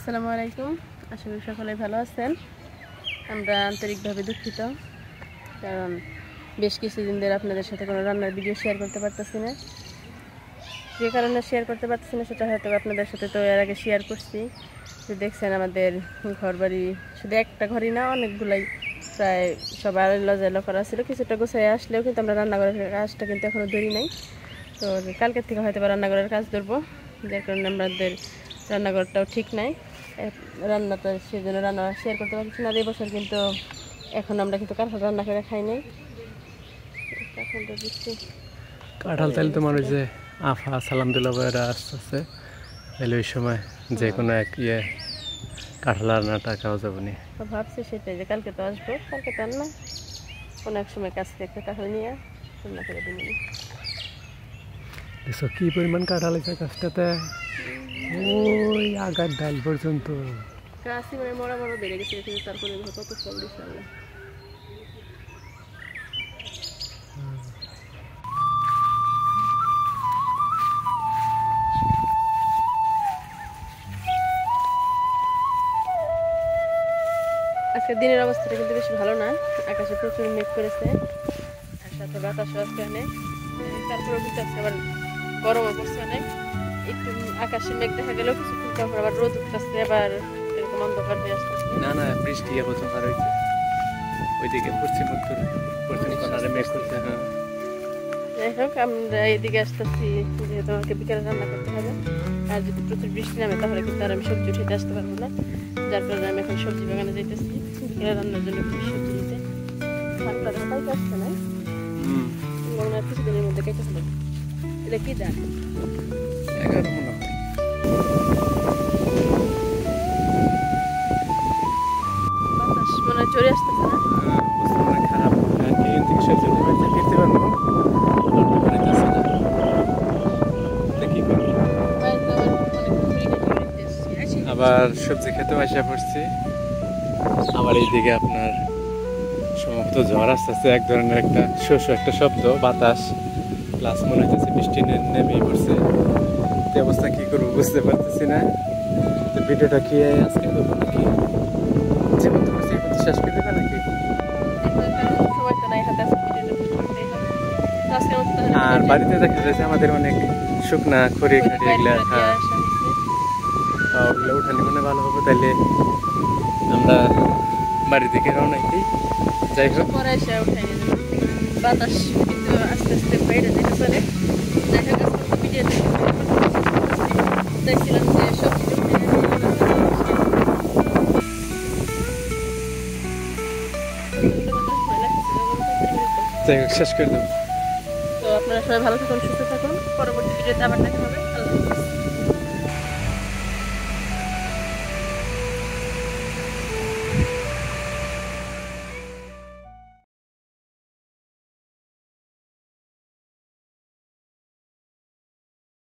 আসসালামু আলাইকুম। আশা করি সকলে ভালো আছেন। আমরা আন্তরিকভাবে দুঃখিত, কারণ বেশ কিছুদিন ধরে আপনাদের সাথে কোনো রান্নার ভিডিও শেয়ার করতে পারতেছি না। যে কারণে শেয়ার করতে পারতেছি না সেটা হয়তো আপনাদের সাথে তো এর আগে শেয়ার করছি। যে দেখছেন আমাদের ঘর বাড়ি, শুধু একটা ঘরই না, অনেকগুলাই, প্রায় সবার লজাইলো করা ছিল। কিছুটা গোছায় আসলেও কিন্তু আমরা রান্নাঘরের কাজটা কিন্তু এখনও ধরি নাই। তো কালকের থেকে হয়তো বা রান্নাঘরের কাজ ধরবো, যার কারণে আমাদের রান্নাঘরটাও ঠিক নাই। রান্নাটা সেই জন্য রান্না শেয়ার করতে পারছি না। এই বছর কিন্তু এখন আমরা কিন্তু কাঁঠাল রান্না করে খাই নাই। কাঁঠালটা দিচ্ছি কাঁঠাল তাইলে তোমার ওই যে আফা সালাম দিল এরা আসতেছে, তাহলে ওই সময় যে কোনো এক কাঁঠাল রান্নাটা খাওয়া যাবে না। ভাবছি সেটাই, যে কালকে তো আসবো, কালকে তো আর না, কোনো এক সময় কাছ থেকে একটা কাঁঠাল নিয়ে রান্না করে দিন। দেখো কি পরিমাণ কাঁঠাল আছে গাছটাতে, ওই আগার ডাল পর্যন্ত। গাছই মানে মরা মরা বেড়ে গেছে, কিন্তু তারপরে কত ফল দিচ্ছে আল্লাহ। আজকে দিনের অবস্থাটা কিন্তু বেশি ভালো না, আকাশে প্রচুর মেঘ করেছে, আর সাথে বাতাসও আছে অনেক। তারপরেও কিন্তু আজকে আবার গরমও পড়ছে অনেক। একটু আকাশে মেঘ দেখা গেলেও কিছুক্ষণ পর আবার রোদ উঠতেছে, আবার এরকম অন্ধকার হয়ে আসতেছে। না না, বৃষ্টি প্রথমবার হয়েছে ওইদিকে পশ্চিম কোণারে মেঘ করছে। হ্যাঁ, যাই হোক, আমরা এদিকে আসতেছি যেহেতু আমাকে বিকেলে রান্না করতে হবে, আর যদি প্রচুর বৃষ্টি নামে তাহলে কিন্তু আর আমি সবজি উঠে আসতে পারবো না। যার কারণে আমি এখন সবজি বাগানে যাইতেছি বিকেলে রান্নার জন্য কিছু সবজি নিতে। ধানটা পাইতে আসছে না, আর কিছুদিনের মধ্যে কেটে ফেলবে। এটা কি ধান? 11 মনে হয়। বাতাস মনে হয় চলে আসতেছে না। অবস্থা খারাপ, সবজি ফিরতে পারবো আবার সবজি খেতে আসা পড়ছি। আবার এইদিকে আপনার সম্ভবত ঝড় আসতেছে, এক ধরনের একটা একটা শব্দ, বাতাস প্লাস মনে হচ্ছে বৃষ্টি নেমেই পড়ছে। তো অবস্থা কি করবো বুঝতে পারতেছি না। তো ভিডিওটা কি আজকে করবো নাকি যেমন তো করছি শেষ করে দেবে নাকি? আর বাড়িতে দেখা যাচ্ছে আমাদের অনেক শুকনা খড়ি খাড়ি এগুলা, হ্যাঁ ওগুলো উঠানি মনে ভালো হবে। তাইলে আমরা বাড়ি থেকে রওনা দিই। যাই হোক, বাতাস কিন্তু আস্তে আস্তে বাইরে যেতে পারে। যাই হোক, আজকে ভিডিও দেখছিলাম যে সবজি শেষ করে দেবো। তো আপনারা সবাই ভালো থাকুন, সুস্থ থাকুন। পরবর্তী ভিডিওতে আবার দেখা হবে।